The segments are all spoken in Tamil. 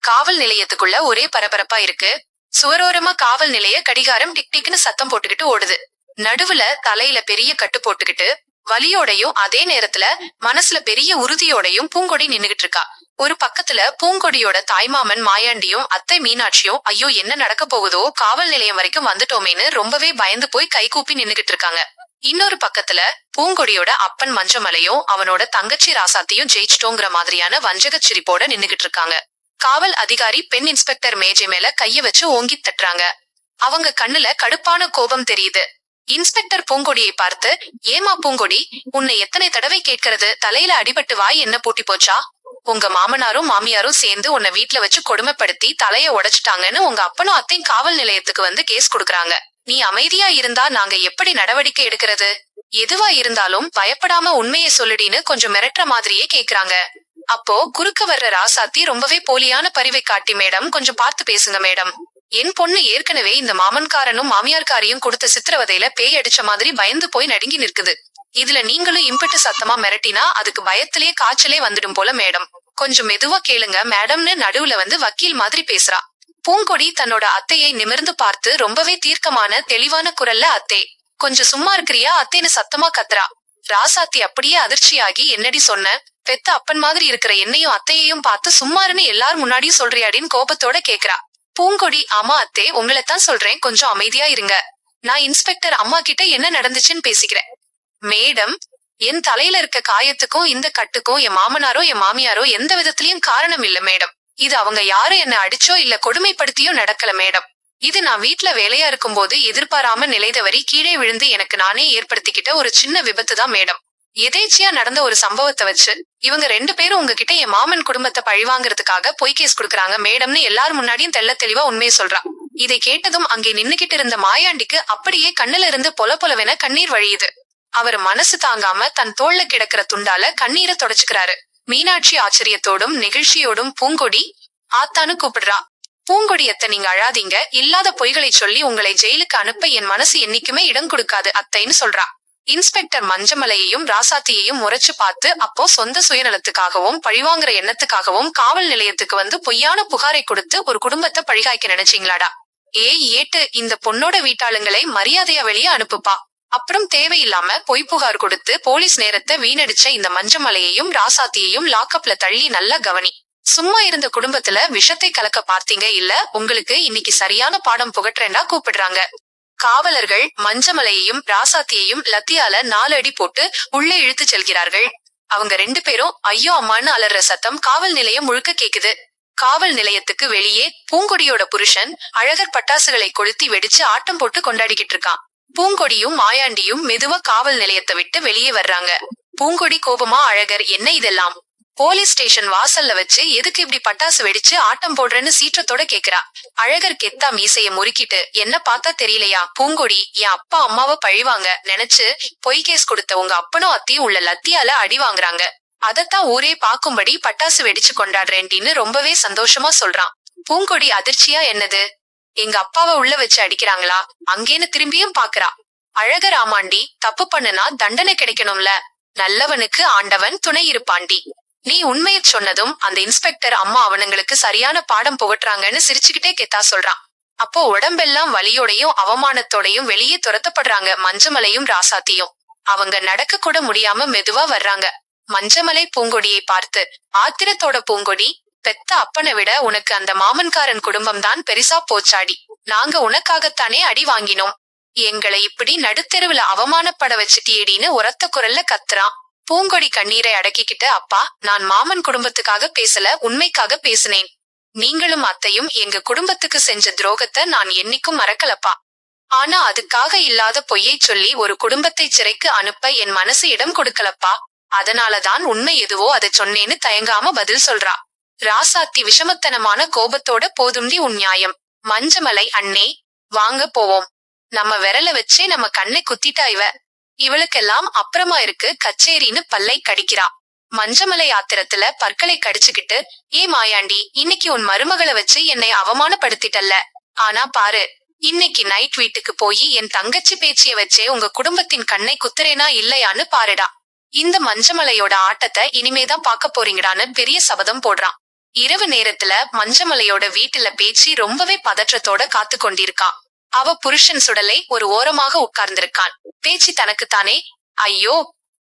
காவல் நிலையத்துக்குள்ள ஒரே பரபரப்பா இருக்கு. சுவரோரமா காவல் நிலைய கடிகாரம் டிக் டிக்னு சத்தம் போட்டுக்கிட்டு ஓடுது. நடுவுல தலையில பெரிய கட்டு போட்டுக்கிட்டு வலியோடையும் அதே நேரத்துல மனசுல பெரிய உறுதியோடையும் பூங்கொடி நின்னுகிட்டு இருக்கா. ஒரு பக்கத்துல பூங்கொடியோட தாய்மாமன் மாயாண்டியும் அத்தை மீனாட்சியும் ஐயோ என்ன நடக்க போகுதோ, காவல் நிலையம் வரைக்கும் வந்துட்டோமேன்னு ரொம்பவே பயந்து போய் கை கூப்பி நின்னுகிட்டு இருக்காங்க. இன்னொரு பக்கத்துல பூங்கொடியோட அப்பன் மஞ்சமலையும் அவனோட தங்கச்சி ராசாத்தியும் ஜெயிச்சிட்டோங்கிற மாதிரியான வஞ்சக சிரிப்போட நின்னுகிட்டு இருக்காங்க. காவல் அதிகாரி பெண் இன்ஸ்பெக்டர் மேஜை மேல கைய வச்சு ஓங்கி தட்டுறாங்க. அவங்க கண்ணுல கடுப்பான கோபம் தெரியுது. இன்ஸ்பெக்டர் பூங்கொடியை பார்த்து, ஏமா பூங்கொடி, உன்னை எத்தனை தடவை கேட்கறது, தலையில அடிபட்டு வாய் என்ன பூட்டி போச்சா? உங்க மாமனாரும் மாமியாரும் சேர்ந்து உன்னை வீட்டுல வச்சு கொடுமைப்படுத்தி தலைய உடைச்சிட்டாங்கன்னு உங்க அப்பனும் அத்தையும் காவல் நிலையத்துக்கு வந்து கேஸ் கொடுக்கறாங்க. நீ அமைதியா இருந்தா நாங்க எப்படி நடவடிக்கை எடுக்கிறது? எதுவா இருந்தாலும் பயப்படாம உண்மையை சொல்லுடின்னு கொஞ்சம் மிரட்டுற மாதிரியே கேக்குறாங்க. அப்போ குறுக்க வர்ற ராசாத்தி ரொம்பவே போலியான பரிவை காட்டி, மேடம் கொஞ்சம் பார்த்து பேசுங்க மேடம். என் பொண்ணு ஏற்கனவே இந்த மாமன்காரனும் மாமியார்காரையும் கொடுத்த சித்திரவதையில பேய் அடிச்ச மாதிரி பயந்து போய் நடுங்கி நிற்குது. இதுல நீங்களும் இம்பிட்டு சத்தமா மிரட்டினா அதுக்கு பயத்திலே காய்ச்சலே வந்துடும் போல மேடம். கொஞ்சம் மெதுவா கேளுங்க மேடம்னு நடுவுல வந்து வக்கீல் மாதிரி பேசுறா. பூங்கொடி தன்னோட அத்தையை நிமிர்ந்து பார்த்து ரொம்பவே தீர்க்கமான தெளிவான குரல்ல, அத்தே கொஞ்சம் சும்மா இருக்கிறியா அத்தேன்னு சத்தமா கத்துறா. ராசாத்தி அப்படியே அதிர்ச்சியாகி, என்னடி சொன்ன, பெத்த அப்பன் மாதிரி இருக்கிற என்னையும் அத்தையையும் பார்த்து சும்மாருன்னு எல்லாரும் முன்னாடியும் சொல்றியாடின்னு கோபத்தோட கேக்குறா. பூங்கொடி, ஆமா அத்தே உங்களைத்தான் சொல்றேன், கொஞ்சம் அமைதியா இருங்க. நான் இன்ஸ்பெக்டர் அம்மா கிட்ட என்ன நடந்துச்சுன்னு பேசிக்கிறேன். மேடம், என் தலையில இருக்க காயத்துக்கும் இந்த கட்டுக்கும் என் மாமனாரோ என் மாமியாரோ எந்த விதத்திலயும் காரணம் இல்ல மேடம். இது அவங்க யாரும் என்ன அடிச்சோ இல்ல கொடுமைப்படுத்தியோ நடக்கல மேடம். இது நான் வீட்டுல வேலையா இருக்கும் போது எதிர்பாராம நிலைதவறி கீழே விழுந்து எனக்கு நானே ஏற்படுத்திக்கிட்ட ஒரு சின்ன விபத்து தான் மேடம். எதேச்சியா நடந்த ஒரு சம்பவத்தை வச்சு இவங்க 2 பேரும் உங்ககிட்ட என் மாமன் குடும்பத்தை பழிவாங்கறதுக்காக பொய் கேஸ் குடுக்கறாங்க மேடம்னு எல்லாரும் முன்னாடியும் தெள்ள தெளிவா உண்மையை சொல்றா. இதை கேட்டதும் அங்கே நின்னுகிட்டு இருந்த மாயாண்டிக்கு அப்படியே கண்ணுல இருந்து பொல பொலவென கண்ணீர் வழியுது. அவர் மனசு தாங்காம தன் தோள்ல கிடக்கிற துண்டால கண்ணீரை தொடச்சுக்கிறாரு. மீனாட்சி ஆச்சரியத்தோடும் நெகிழ்ச்சியோடும் பூங்கொடி ஆத்தான்னு கூப்பிடுறா. பூங்கொடி, அத்தை நீங்க அழாதீங்க, இல்லாத பொய்களை சொல்லி உங்களை ஜெயிலுக்கு அனுப்ப என் மனசு என்னைக்குமே இடம் கொடுக்காது அத்தைன்னு சொல்றா. இன்ஸ்பெக்டர் மஞ்சமலையையும் ராசாத்தியையும் முறைச்சு பார்த்து, அப்போ சொந்த சுயநலத்துக்காகவும் பழிவாங்குற எண்ணத்துக்காகவும் காவல் நிலையத்துக்கு வந்து பொய்யான புகாரை கொடுத்து ஒரு குடும்பத்தை பழிகாய்க்க நினைச்சீங்களாடா? ஏட்டு, இந்த பொண்ணோட வீட்டாளுங்களை மரியாதையா வெளியே அனுப்புப்பா. அப்புறம் தேவையில்லாம பொய் புகார் கொடுத்து போலீஸ் நேரத்தை வீணடிச்ச இந்த மஞ்சமலையையும் ராசாத்தியையும் லாக்அப்ல தள்ளி நல்லா கவனி. சும்மா இருந்த குடும்பத்துல விஷத்தை கலக்க பார்த்தீங்க இல்ல, உங்களுக்கு இன்னைக்கு சரியான பாடம் புகட்டுறேன்டா கூப்பிடுறாங்க. காவலர்கள் மஞ்சமலையையும் ராசாத்தியையும் லத்தியால 4 அடி போட்டு உள்ளே இழுத்து செல்கிறார்கள். அவங்க 2 பேரும் ஐயோ அம்மான்னு அலற சத்தம் காவல் நிலையம் முழுக்க கேக்குது. காவல் நிலையத்துக்கு வெளியே பூங்கொடியோட புருஷன் அழகர் பட்டாசுகளை கொளுத்தி வெடிச்சு ஆட்டம் போட்டு கொண்டாடிக்கிட்டு இருக்கான். பூங்கொடியும் மாயாண்டியும் மெதுவா காவல் நிலையத்தை விட்டு வெளியே வர்றாங்க. பூங்கொடி கோபமா, அழகர் என்ன இதெல்லாம்? போலீஸ் ஸ்டேஷன் வாசல்ல வச்சு எதுக்கு இப்படி பட்டாசு வெடிச்சு ஆட்டம் போடுறேன்னு சீற்றத்தோட கேக்குறா. அழகர் கெத்தா மீசைய முறுக்கிட்டு, என்ன பார்த்தா தெரியலையா பூங்கொடி, என் அப்பா அம்மாவை பழிவாங்க நினைச்சு பொய் கேஸ் கொடுத்த உங்க அப்பனும் அத்தியும் உள்ள லத்தியால அடி வாங்குறாங்க. அதத்தான் ஊரே பாக்கும்படி பட்டாசு வெடிச்சு கொண்டாடுறேன்டின்னு ரொம்பவே சந்தோஷமா சொல்றான். பூங்கொடி அதிர்ச்சியா, என்னது, எங்க அப்பாவை உள்ள வச்சு அடிக்கிறாங்களா அங்கேன்னு திரும்பியும் பாக்குறா. அழகர், ஆமாண்டி, தப்பு பண்ணுனா தண்டனை கிடைக்கணும்ல, நல்லவனுக்கு ஆண்டவன் துணை இருப்பாண்டி. நீ உண்மையை சொன்னதும் அந்த இன்ஸ்பெக்டர் அம்மா அவனுங்களுக்கு சரியான பாடம் புகட்டுறாங்கன்னு சிரிச்சுக்கிட்டே கெத்தா சொல்றான். அப்போ உடம்பெல்லாம் வலியோடையும் அவமானத்தோடையும் வெளியே துரத்தப்படுறாங்க மஞ்சமலையும் ராசாத்தியும். அவங்க நடக்க கூட முடியாம மெதுவா வர்றாங்க. மஞ்சமலை பூங்கொடியை பார்த்து, ஆத்திரத்தோட பூங்கொடி, பெத்த அப்பனை விட உனக்கு அந்த மாமன்காரன் குடும்பம் தான் பெரிசா போச்சாடி. நாங்க உனக்காகத்தானே அடி வாங்கினோம், எங்களை இப்படி நடுத்தெருவுல அவமானப்பட வச்சுட்டியேடின்னு உரத்த குரல்ல கத்துறான். பூங்கொடி கண்ணீரை அடக்கிக்கிட்டு, அப்பா, நான் மாமன் குடும்பத்துக்காக பேசல, உண்மைக்காக பேசினேன். நீங்களும் அத்தையும் எங்க குடும்பத்துக்கு செஞ்ச துரோகத்தை நான் என்னைக்கும் மறக்கலப்பா. ஆனா அதுக்காக இல்லாத பொய்யை சொல்லி ஒரு குடும்பத்தை சிறைக்கு அனுப்ப என் மனசு இடம் கொடுக்கலப்பா. அதனாலதான் உண்மை எதுவோ அதை சொன்னேன்னு தயங்காம பதில் சொல்றா. ராசாத்தி விஷமத்தனமான கோபத்தோட, போதும்டி உன் நியாயம். மஞ்சமலை, அண்ணே வாங்க போவோம், நம்ம விரல வச்சே நம்ம கண்ணை குத்திட்டா இவளுக்கெல்லாம் அப்புறமா இருக்கு கச்சேரின்னு பல்லை கடிக்கிறா. மஞ்சமலை ஆத்திரத்துல பற்களை கடிச்சுக்கிட்டு, ஏ மாயாண்டி, இன்னைக்கு உன் மருமகளை வச்சு என்னை அவமானப்படுத்திட்டல்ல, ஆனா பாரு, இன்னைக்கு நைட் வீட்டுக்கு போய் என் தங்கச்சி பேச்சிய வச்சே உங்க குடும்பத்தின் கண்ணை குத்துறேனா இல்லையான்னு பாருடா. இந்த மஞ்சமலையோட ஆட்டத்தை இனிமேதான் பாக்க போறீங்கடான்னு பெரிய சபதம் போடுறான். இரவு நேரத்துல மஞ்சமலையோட வீட்டுல பேச்சு ரொம்பவே பதற்றத்தோட காத்து கொண்டிருக்கா. அவ புருஷன் சுடலை ஒரு ஓரமாக உட்கார்ந்திருக்கான். பேச்சு தனக்குத்தானே, ஐயோ,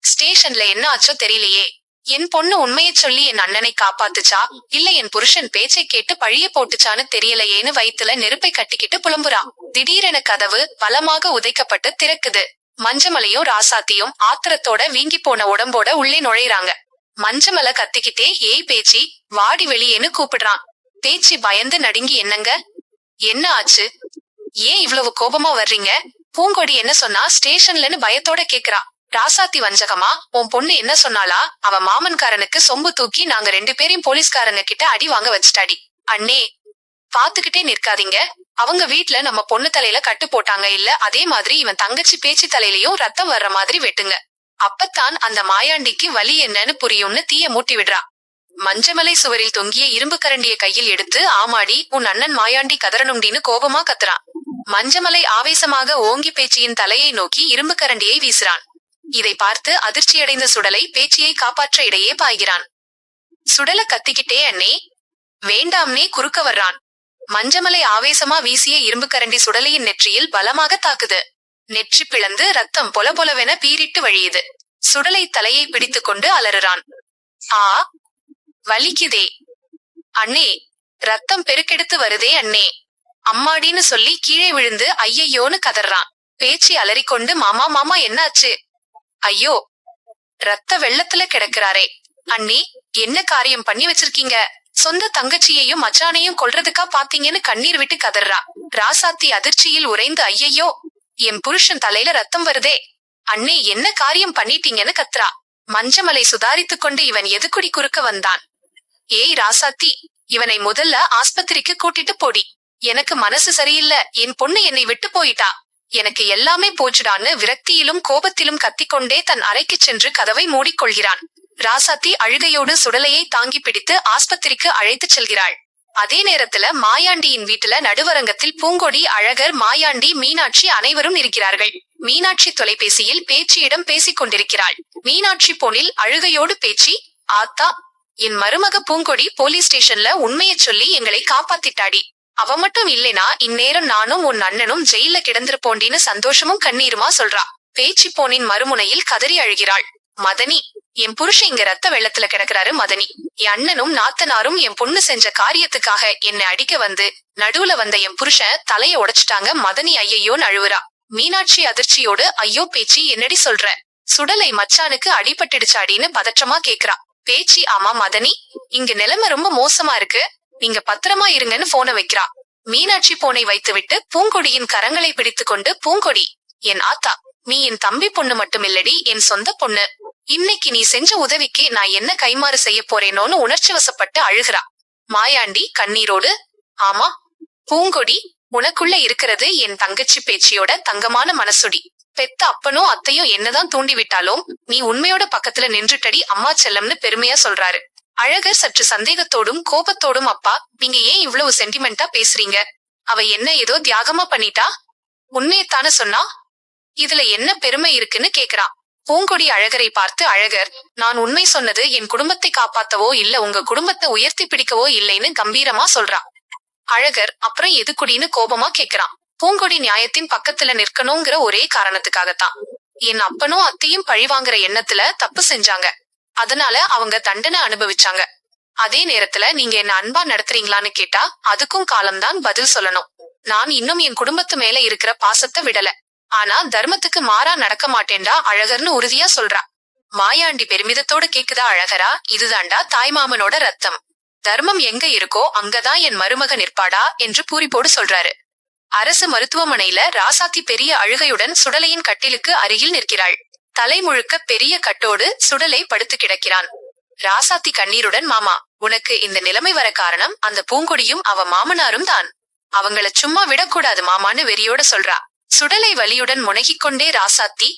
ஸ்டேஷன்ல என்ன ஆச்சோ தெரியலையே. என் பொண்ணு உண்மையை சொல்லி என் அண்ணனை காப்பாத்துச்சா இல்ல என் புருஷன் பேச்சை கேட்டு பழிய போட்டுச்சான்னு தெரியலையேன்னு வயித்துல நெருப்பை கட்டிக்கிட்டு புலம்புறா. திடீரென கதவு பலமாக உதைக்கப்பட்டு திறக்குது. மஞ்சமலையும் ராசாத்தியும் ஆத்திரத்தோட வீங்கி போன உடம்போட உள்ளே நுழைறாங்க. மஞ்சமலை கத்திக்கிட்டே ஏய் பேச்சி வாடி வெளியேன்னு கூப்பிடுறான். பேச்சி பயந்து நடுங்கி என்னங்க, என்ன ஆச்சு, ஏன் இவ்வளவு கோபமா வர்றீங்க, பூங்கொடி என்ன சொன்னா ஸ்டேஷன்லன்னு பயத்தோட கேக்குறா. ராசாத்தி வஞ்சகமா உன் பொண்ணு என்ன சொன்னாலா, அவ மாமன்காரனுக்கு சொம்பு தூக்கி நாங்க 2 பேரையும் போலீஸ்காரங்க கிட்ட அடி வாங்க வச்சுட்டாடி. அண்ணே, பாத்துக்கிட்டே நிற்காதீங்க, அவங்க வீட்ல நம்ம பொண்ணு தலையில கட்டு போட்டாங்க இல்ல, அதே மாதிரி இவன் தங்கச்சி பேச்சு தலையிலயும் ரத்தம் வர்ற மாதிரி வெட்டுங்க. அப்பத்தான் அந்த மாயாண்டிக்கு வலி என்னன்னு புரியும்னு தீய மூட்டி விடுறா. மஞ்சமலை சுவரில் தொங்கிய இரும்பு கரண்டிய கையில் எடுத்து ஆமாடி உன் அண்ணன் மாயாண்டி கதறனுண்டின்னு கோபமா கத்துறான். மஞ்சமலை ஆவேசமாக ஓங்கி பேச்சியின் தலையை நோக்கி இரும்பு கரண்டியை வீசுறான். இதை பார்த்து அதிர்ச்சியடைந்த சுடலை பேச்சியை காப்பாற்ற இடையே பாய்கிறான். சுடல கத்திக்கிட்டே அண்ணே வேண்டாம்னே குறுக்க வர்றான். மஞ்சமலை ஆவேசமா வீசிய இரும்பு கரண்டி சுடலையின் நெற்றியில் பலமாக தாக்குது. நெற்றி பிளந்து ரத்தம் பொல பொலவென பீரிட்டு வழியுது. சுடலை தலையை பிடித்து கொண்டு அலறுறான். ஆ, வலிக்குதே அண்ணே, ரத்தம் பெருக்கெடுத்து வருதே அண்ணே, அம்மாடின்னு சொல்லி கீழே விழுந்து ஐயையோன்னு கதறான். பேச்சி அலறிக்கொண்டு மாமா மாமா என்னாச்சு, ஐயோ ரத்த வெள்ளத்துல கிடக்குறாரே, அண்ணி என்ன காரியம் பண்ணி வச்சிருக்கீங்க, சொந்த தங்கச்சியையும் மச்சானையும் கொல்றதுக்கா பாத்தீங்கன்னு கண்ணீர் விட்டு கதறா. ராசாத்தி அதிர்ச்சியில் உறைந்து ஐயையோ என் புருஷன் தலையில ரத்தம் வருதே, அண்ணே என்ன காரியம் பண்ணிட்டீங்கன்னு கத்துறா. மஞ்சமலை சுதாரித்துக் கொண்டு இவன் எதுக்குடி குறுக்க வந்தான், ஏய் ராசாத்தி இவனை முதல்ல ஆஸ்பத்திரிக்கு கூட்டிட்டு போடி, எனக்கு மனசு சரியில்லை, என் பொண்ணு என்னை விட்டு போயிட்டா, எனக்கு எல்லாமே போச்சுடான்னு விரக்தியிலும் கோபத்திலும் கத்திக்கொண்டே தன் அறைக்கு சென்று கதவை மூடிக்கொள்கிறான். ராசாத்தி அழுகையோடு சுடலையை தாங்கி பிடித்து ஆஸ்பத்திரிக்கு அழைத்து செல்கிறாள். அதே நேரத்துல மாயாண்டியின் வீட்டுல நடுவரங்கத்தில் பூங்கொடி, அழகர், மாயாண்டி, மீனாட்சி அனைவரும் இருக்கிறார்கள். மீனாட்சி தொலைபேசியில் பேச்சியிடம் பேசிக் கொண்டிருக்கிறாள். மீனாட்சி போனில் அழுகையோடு பேச்சி, ஆத்தா என் மருமக பூங்கொடி போலீஸ் ஸ்டேஷன்ல உண்மையை சொல்லி எங்களை காப்பாத்திட்டாடி, அவ மட்டும் இல்லைனா இந்நேரம் நானும் உன் அண்ணனும் ஜெயில கிடந்திருப்போண்டின்னு சந்தோஷமும் கண்ணீருமா சொல்றா. பேச்சி போனின் மறுமுனையில் கதறி அழுகிறாள். மதனி, என் புருஷன் இங்க ரத்த வெள்ளத்துல கிடக்குறாரு மதனி, என் அண்ணனும் நாத்தனாரும் என் பொண்ணு செஞ்ச காரியத்துக்காக என்னை அடிக்க வந்து நடுவுல வந்த என் புருஷன் தலைய உடைச்சிட்டாங்க மதனி ஐயையோன்னு அழுவுறா. மீனாட்சி அதிர்ச்சியோடு ஐயோ பேச்சி என்னடி சொல்ற, சுடலை மச்சானுக்கு அடிபட்டுடுச்சாடின்னு பதற்றமா கேக்குறா. பேச்சி ஆமா மதனி, இங்க நிலைமை ரொம்ப மோசமா இருக்கு, நீங்க பத்திரமா இருங்கன்னு போனை வைக்கிறா. மீனாட்சி போனை வைத்துவிட்டு பூங்கொடியின் கரங்களை பிடித்து கொண்டு பூங்கொடி என் ஆத்தா, நீ என் தம்பி பொண்ணு மட்டும் இல்லடி என் சொந்த பொண்ணு, இன்னைக்கு நீ செஞ்ச உதவிக்கு நான் என்ன கைமாறு செய்ய போறேனோன்னு உணர்ச்சி வசப்பட்டு அழுகிறா. மாயாண்டி கண்ணீரோடு ஆமா பூங்கொடி, உனக்குள்ள இருக்கிறது என் தங்கச்சி பேச்சியோட தங்கமான மனசுடி, பெத்த அப்பனும் அத்தையும் என்னதான் தூண்டி விட்டாலும் நீ உண்மையோட பக்கத்துல நின்றுட்டடி அம்மா செல்லம்னு பெருமையா சொல்றாரு. அழகர் சற்று சந்தேகத்தோடும் கோபத்தோடும் அப்பா நீங்க ஏன் இவ்வளவு சென்டிமெண்டா பேசுறீங்க, அவ என்ன ஏதோ தியாகமா பண்ணிட்டா, உண்மையத்தான சொன்னா, இதுல என்ன பெருமை இருக்குன்னு கேக்குறா. பூங்கொடி அழகரை பார்த்து அழகர், நான் உண்மை சொன்னது என் குடும்பத்தை காப்பாத்தவோ இல்ல உங்க குடும்பத்தை உயர்த்தி பிடிக்கவோ இல்லைன்னு கம்பீரமா சொல்றா. அழகர் அப்புறம் எதுக்குடின்னு கோபமா கேக்குறான். பூங்கொடி நியாயத்தின் பக்கத்துல நிற்கணுங்கிற ஒரே காரணத்துக்காகத்தான், என் அப்பனும் அத்தையும் பழிவாங்குற எண்ணத்துல தப்பு செஞ்சாங்க, அதனால அவங்க தண்டனை அனுபவிச்சாங்க, அதே நேரத்துல நீங்க என்ன அன்பா நடத்துறீங்களான்னு கேட்டா அதுக்கும் காலம்தான் பதில் சொல்லணும், நான் இன்னும் என் குடும்பத்து மேல இருக்கிற பாசத்தை விடல, ஆனா தர்மத்துக்கு மாறா நடக்க மாட்டேன்டா அழகர்னு உறுதியா சொல்றா. மாயாண்டி பெருமிதத்தோட கேக்குதா அழகரா, இதுதாண்டா தாய்மாமனோட ரத்தம், தர்மம் எங்க இருக்கோ அங்கதான் என் மருமக நிற்பாடா என்று பூரிப்போடு சொல்றாரு. அரசு மருத்துவமனையில ராசாத்தி பெரிய அழுகையுடன் சுடலையின் கட்டிலுக்கு அருகில் நிற்கிறாள். தலை முழுக்க பெரிய கட்டோடு சுடலை படுத்து கிடக்கிறான். ராசாத்தி கண்ணீருடன் மாமா, உனக்கு இந்த நிலைமை வர காரணம் அந்த பூங்கொடியும் அவ மாமனாரும் தான், அவங்கள சும்மா விடக்கூடாது மாமான்னு வெறியோட சொல்றா. சுடலை வலியுடன் முனகிக் கொண்டே ராசாத்தி,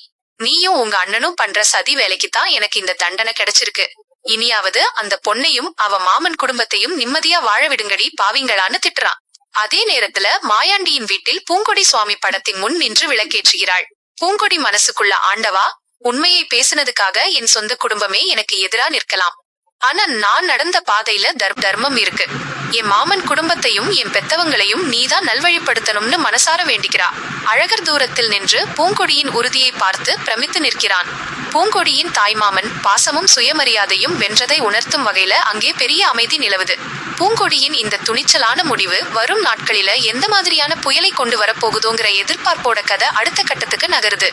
நீயும் உங்க அண்ணனும் பண்ற சதி வேலைக்குத்தான் எனக்கு இந்த தண்டனை கிடைச்சிருக்கு, இனியாவது அந்த பொண்ணையும் அவ மாமன் குடும்பத்தையும் நிம்மதியா வாழ விடுங்கடி பாவிங்களான்னு திட்டுறான். அதே நேரத்துல மாயாண்டியின் வீட்டில் பூங்கொடி சுவாமி படத்தின் முன் நின்று விளக்கேற்றுகிறாள். பூங்கொடி மனசுக்குள்ள ஆண்டவா, உண்மையை பேசினதுக்காக என் சொந்த குடும்பமே எனக்கு எதிரா நிற்கலாம், ஆனா நான் நடந்த பாதையில தர்மம் இருக்கு. என் மாமன் குடும்பத்தையும் என் பெத்தவங்களையும் நீதான் நல்வழிப்படுத்தணும்னு மனசார வேண்டிக்கிறா. அழகர் தூரத்தில் நின்று பூங்கொடியின் உறுதியை பார்த்து பிரமித்து நிற்கிறான். பூங்கொடியின் தாய்மாமன் பாசமும் சுயமரியாதையும் வென்றதை உணர்த்தும் வகையில அங்கே பெரிய அமைதி நிலவுது. பூங்கொடியின் இந்த துணிச்சலான முடிவு வரும் நாட்களில எந்த மாதிரியான புயலை கொண்டு வரப்போகுதோங்கிற எதிர்பார்ப்போட கதை அடுத்த கட்டத்துக்கு நகருது.